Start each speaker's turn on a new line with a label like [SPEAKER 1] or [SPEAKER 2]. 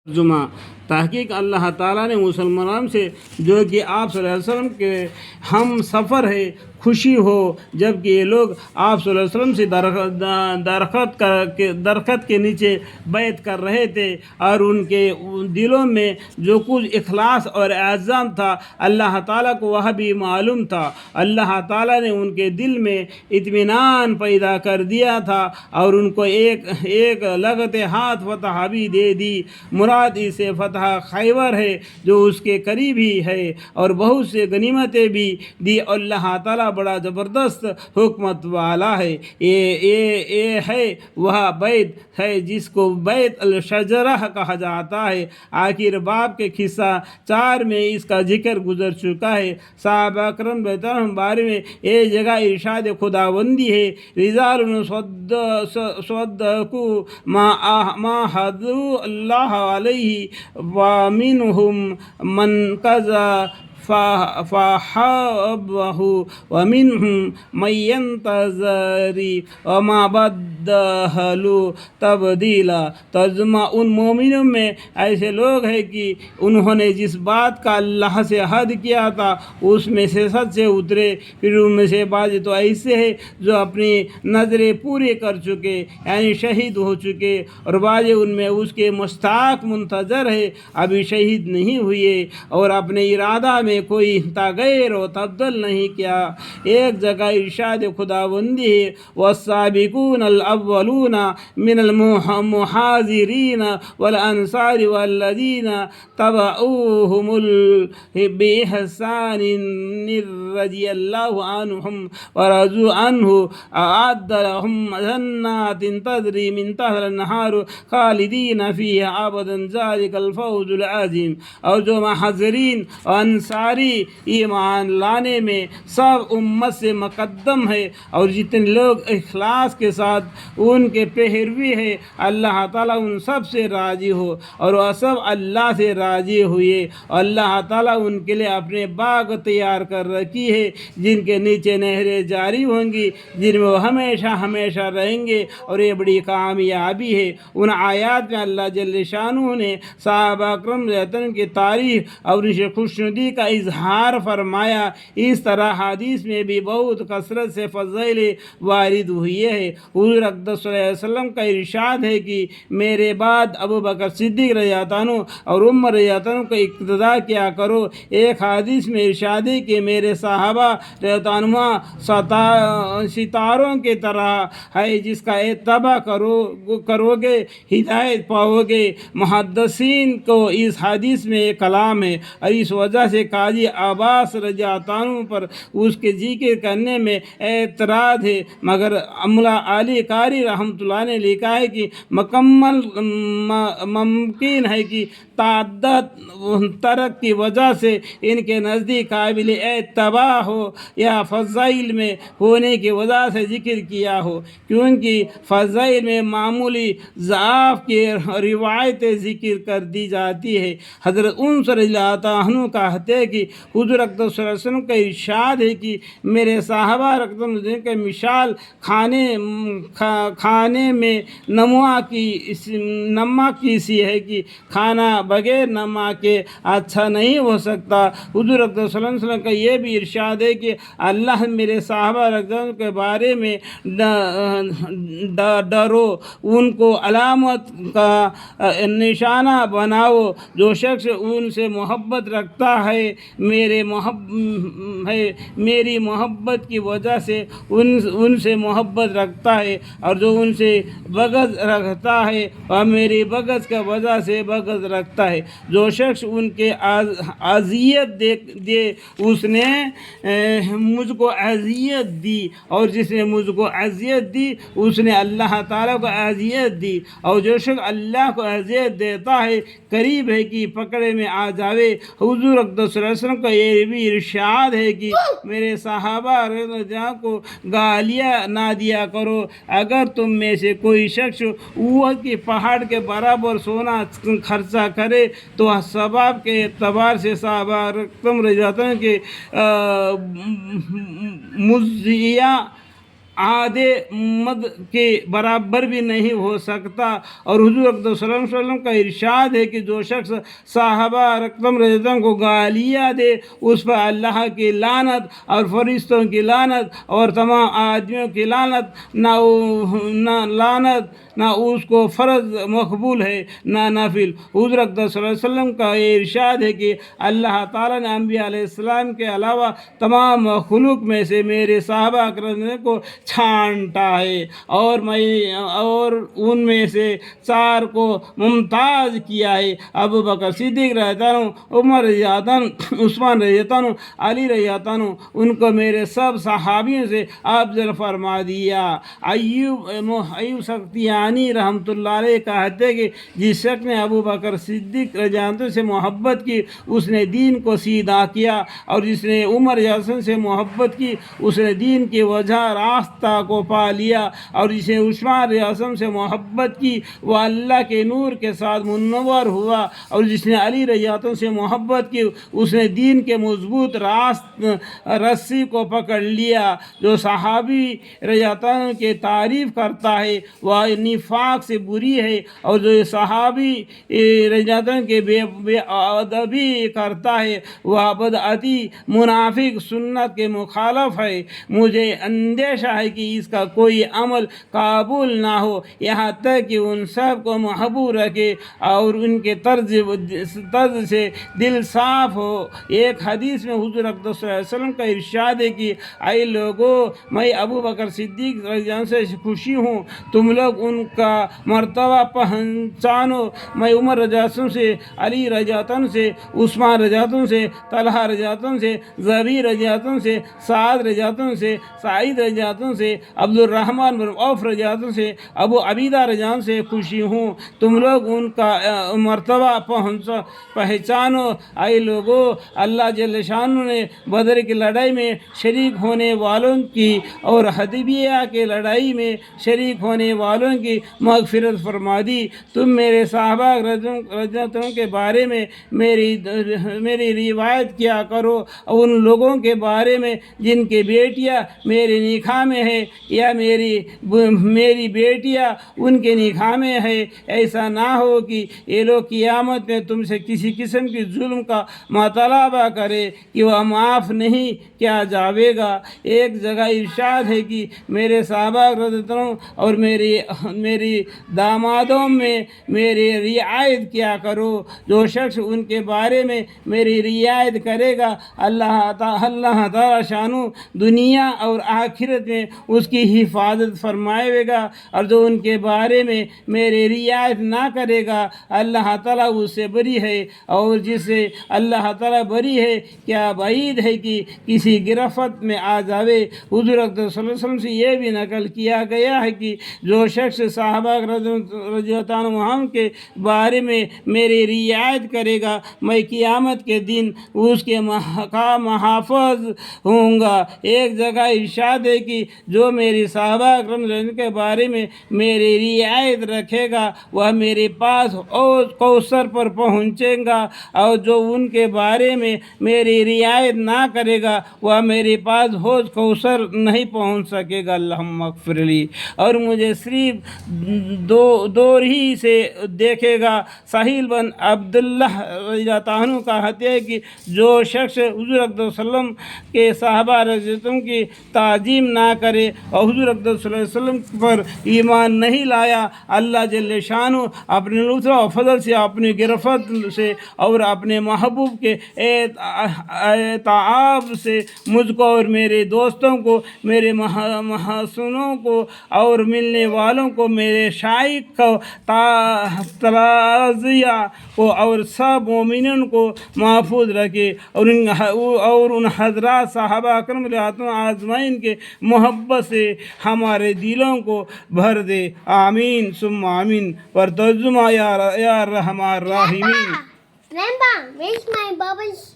[SPEAKER 1] ترجمہ تحقیق اللہ تعالیٰ نے مسلمانوں سے جو کہ آپ صلی اللہ علیہ وسلم کے ہم سفر ہے خوشی ہو، جب کہ یہ لوگ آپ صلی اللہ علیہ وسلم سے درخت کے نیچے بیعت کر رہے تھے، اور ان کے دلوں میں جو کچھ اخلاص اور اعظم تھا اللہ تعالیٰ کو وہ بھی معلوم تھا۔ اللہ تعالیٰ نے ان کے دل میں اطمینان پیدا کر دیا تھا اور ان کو ایک لگتے ہاتھ فتح بھی دے دی۔ مراد اس سے فتح خیبر ہے جو اس کے قریب ہی ہے، اور بہت سے غنیمتیں بھی دی۔ اللہ تعالیٰ بڑا زبردست حکمت والا ہے۔ یہ ہے وہ بیت ہے جس کو بیت الشجرہ کہا جاتا ہے۔ آخر باب کے قصہ 4 میں اس کا ذکر گزر چکا ہے۔ صحابہ اکرام بارے میں یہ جگہ ارشاد خداوندی ہے، رجال صدقوا ما عاهدوا اللہ علیہ ومنهم من قضى فحبه ومنهم من ينتظر وما بدلوا تبدیلا۔ ترجمہ ان مومنوں میں ایسے لوگ ہیں کہ انہوں نے جس بات کا اللہ سے عہد کیا تھا اس میں سے سچ سے اترے، پھر ان میں سے بعض تو ایسے ہیں جو اپنی نظریں پوری کر چکے یعنی شہید ہو چکے، اور بعض ان میں اس کے مشتاق منتظر ہے ابھی شہید نہیں ہوئے، اور اپنے ارادہ میں کوئی تغیر و تبدل نہیں کیا۔ ایک جگہ ارشاد خداوندی ہے، والسابقون الاولون من المہاجرین والانصار والذین تبعوہم بإحسان رضی اللہ عنہم ورضوا عنہ اعد لهم جنات تجری من تحتها الانہار خالدین فیہا ابدا ذلک الفوز العظیم۔ اور جو مہاجرین اور انصاری ایمان لانے میں سب امت سے مقدم ہے، اور جتنے لوگ اخلاص کے ساتھ ان کے پیروی ہے، اللہ تعالیٰ ان سب سے راضی ہو، اور وہ سب اللہ سے راضی ہوئے، اور اللہ تعالیٰ ان کے لیے اپنے باغ تیار کر رکھی ہے جن کے نیچے نہریں جاری ہوں گی، جن میں وہ ہمیشہ ہمیشہ رہیں گے، اور یہ بڑی کامیابی ہے۔ ان آیات میں اللہ جل شانہ نے صحابہ اکرام کی تعریف اور ان سے خوشنودی کا اظہار فرمایا۔ اس طرح حدیث میں بھی بہت کثرت سے فضائل وارد ہوئی ہے۔ حضور اقدس صلی اللہ علیہ وسلم کا ارشاد ہے کہ میرے بعد ابو بکر صدیق رضی اللہ عنہ اور عمر رضی اللہ عنہ کا اقتداء کیا کرو۔ ایک حدیث میں ارشاد ہے کہ میرے صحابہ رضی اللہ عنہ ستاروں کی طرح ہے، جس کا اتباع کرو گے ہدایت پاؤ گے۔ محدثین کو اس حدیث میں ایک کلام ہے، اور اس وجہ سے قاضی عباس رضی اللہ عنہ پر اس کے ذکر کرنے میں اعتراض ہے، مگر مولا علی قاری رحمۃ اللہ نے لکھا ہے کہ مکمل ممکن ہے کہ تعدد ترک کی وجہ سے ان کے نزدیک قابل اتباع ہو، یا فضائل میں ہونے کی وجہ سے ذکر کیا ہو، کیونکہ فضائل میں معمولی ضعف کی روایتیں ذکر کر دی جاتی ہے۔ حضرت انس رضی اللہ عنہ کہتے ہیں کہ حضور اقدس صلی اللہ علیہ وسلم کا ارشاد ہے کہ میرے صحابہ رقم کے مثال کھانے میں نمک کی سی ہے کہ کھانا بغیر نمک کے اچھا نہیں ہو سکتا۔ حضور اقدس صلی اللہ علیہ وسلم کا یہ بھی ارشاد ہے کہ اللہ میرے صحابہ رقم کے بارے میں ڈرو، ان کو علامت کا نشانہ بناؤ، جو شخص ان سے محبت رکھتا ہے میری محبت کی وجہ سے ان سے محبت رکھتا ہے، اور جو ان سے بغض رکھتا ہے اور میری بغض کی وجہ سے بغض رکھتا ہے۔ جو شخص ان کے اذیت دے اس نے مجھ کو اذیت دی، اور جس نے مجھ کو اذیت دی اس نے اللہ تعالیٰ کو اذیت دی، اور جو شخص اللہ کو اذیت دیتا ہے قریب ہے کہ پکڑے میں آ جاوے۔ حضور اقدس صلی اللہ علیہ وسلم کا یہ بھی ارشاد ہے کہ میرے صحابہ کو گالیاں نہ دیا کرو۔ اگر تم میں سے کوئی شخص احد کے پہاڑ کے برابر سونا خرچہ کرے تو ثواب کے اعتبار سے صحابہ رقم رضی اللہ عنہ کے مزیہ आधे मद के बराबर भी नहीं हो सकता। और हुजूर अक़दस सल्लल्लाहु अलैहि वसल्लम का इरशाद है कि जो शख्स साहबा रक़म रज़ियल्लाहु को गालियाँ दे उस पर अल्लाह की लानत और फरिश्तों की लानत और तमाम आदमियों की लानत, ना लानत ना उसको फ़र्ज़ मकबूल है ना नाफिल। हुज़ूर अक़दस सल्लल्लाहु अलैहि वसल्लम का ये इरशाद है कि अल्लाह ताला ने अंबिया अलैहिस्सलाम के अलावा तमाम मखलूक में से मेरे सहाबा करने को छांटा है और उनमें से 4 को मुमताज़ किया है। अबू बकर सिद्दीक़ रज़ियल्लाहु अन्हु, उमर रज़ियल्लाहु अन्हु, उस्मान रज़ियल्लाहु अन्हु, अली रज़ियल्लाहु अन्हु, उनको मेरे सब सहाबियों से अफ़ज़ल फरमा दिया। अय्यूब सख्तियानी रहमतुल्लाह अलैह कहते हैं कि जिस शख्स ने अबू बकर सिद्दीक़ रज़ियल्लाहु अन्हु से मोहब्बत की उसने दीन को सीधा किया, और जिसने उमर रज़ियल्लाहु से मोहब्बत की उसने दीन की वजह रास्ता को पा लिया, और जिसने उस्मान रज़ियल्लाहु से मोहब्बत की वह अल्लाह के नूर के साथ मुनव्वर हुआ, और जिसने अली रज़ियल्लाहु से मोहब्बत की उसने दीन के मजबूत रस्सी को पकड़ लिया। जो सहाबी रज़ियल्लाहु के तारीफ़ करता है वह निफाक से बुरी है, और जो सहाबी रज़ियल्लाहु के बेअदबी करता है वह बदअती मुनाफिक सुन्नत के मुखालफ है। मुझे अंदेशा है कि इसका कोई अमल काबुल ना हो, यहाँ तक कि उन सब को महबूब रखे और उनके तर्ज से दिल साफ हो। एक हदीस में हुज़ूर अक़दस सल्लल्लाहु अलैहि वसल्लम का इरशाद है कि ऐ लोगों, मैं अबू बकर सिद्दीक़ रज़ियल्लाहु से खुशी हूँ, तुम लोग उनका मर्तबा पहचानो। मैं उमर रज़ियल्लाहु से, अली रज़ियल्लाहु से, उस्मान रज़ियल्लाहु से, तलहा रज़ियल्लाहु से, ज़बीर रज़ियल्लाहु से, साद रज़ियल्लाहु से, साइद रज़ियल्लाहु से, अब्दुर्रहमान बिन औफ रज़ियल्लाहु से, अबू अबीदा रज़ियल्लाहु से खुशी हूँ, तुम लोग उनका मर्तबा पहचानो। ऐ लोगों, अल्लाह जल्ल शानु ने बदर की लड़ाई में शरीक होने वालों की और हदीबिया के लड़ाई में शरीक होने वालों की मग़फ़िरत फरमा दी। तुम मेरे सहाबा रज़ियल्लाहु के बारे में मेरी रिवायत किया करो, उन लोगों के बारे में जिनके बेटियां मेरे निकाह में है या मेरी बेटियां उनके निकाह में है। ऐसा ना हो कि ये लोग क़ियामत में तुमसे किसी किस्म की जुल्म का मुतालबा करे कि वह माफ़ नहीं किया जाएगा। एक जगह इरशाद है कि मेरे सहाबा और मेरी दामादों में मेरी रियायत किया करो। जो शख्स उनके बारे में मेरी रियायत करेगा अल्लाह ताला शानु दुनिया और आखिरत में उसकी हिफाजत फरमाएगा, और जो उनके बारे में मेरी रियायत ना करेगा अल्लाह ताला उससे बरी है, और जिससे अल्लाह ताला बरी है क्या बाइद है कि किसी गिरफ्त में आ जावे। हुज़ूर अक़दस सल्लल्लाहु अलैहि वसल्लम से ये भी नकल किया गया है कि जो शख्स सहाबा रज़ियल्लाहु अन्हुम के बारे में मेरी रियायत करेगा मैं क़ियामत के दिन उसके महाफ़ज़ होऊंगा। एक जगह इरशाद है कि जो मेरी सहाबा के बारे में मेरी रियायत रखेगा वह मेरे पास और कौसर पर पहुँचेगा, और जो उनके बारे में मेरी रियायत ना करेगा वह मेरे पास हौज़ कौसर नहीं पहुँच सकेगा। अल्लाहुम्मा अग़फ़िर ली। और मुझे सिर्फ दो ही से देखेगा। साहिल बिन अब्दुल्लाह रज़ियल्लाहु अन्हु कहते हैं कि जो शख्स हुज़ूर अक़दस सल्लल्लाहु अलैहि वसल्लम के सहाबा रज़ियल्लाहु की ताज़ीम ना करे और हुज़ूर अक़दस सल्लल्लाहु अलैहि वसल्लम पर ईमान नहीं लाया, अल्लाह जल्ल शानु अपने लुत्फ़ और फज़ल से, अपनी गिरफ़त से और अपने महबूब के एताब से मुझको और मेरे दोस्तों को, मेरे महसुनों को और मिलने वालों को, मेरे शाइख को, ताज़िया को और सब मोमिनों को महफूज रखे, और उन हज़रात साहबा अकरम आज़माइन के मोहब्बत से हमारे दिलों को भर दे। आमीन सुम्मा आमीन। पर तर्जुमा या Rahman राहिमीन।
[SPEAKER 2] Grandpa, where's my bubbles?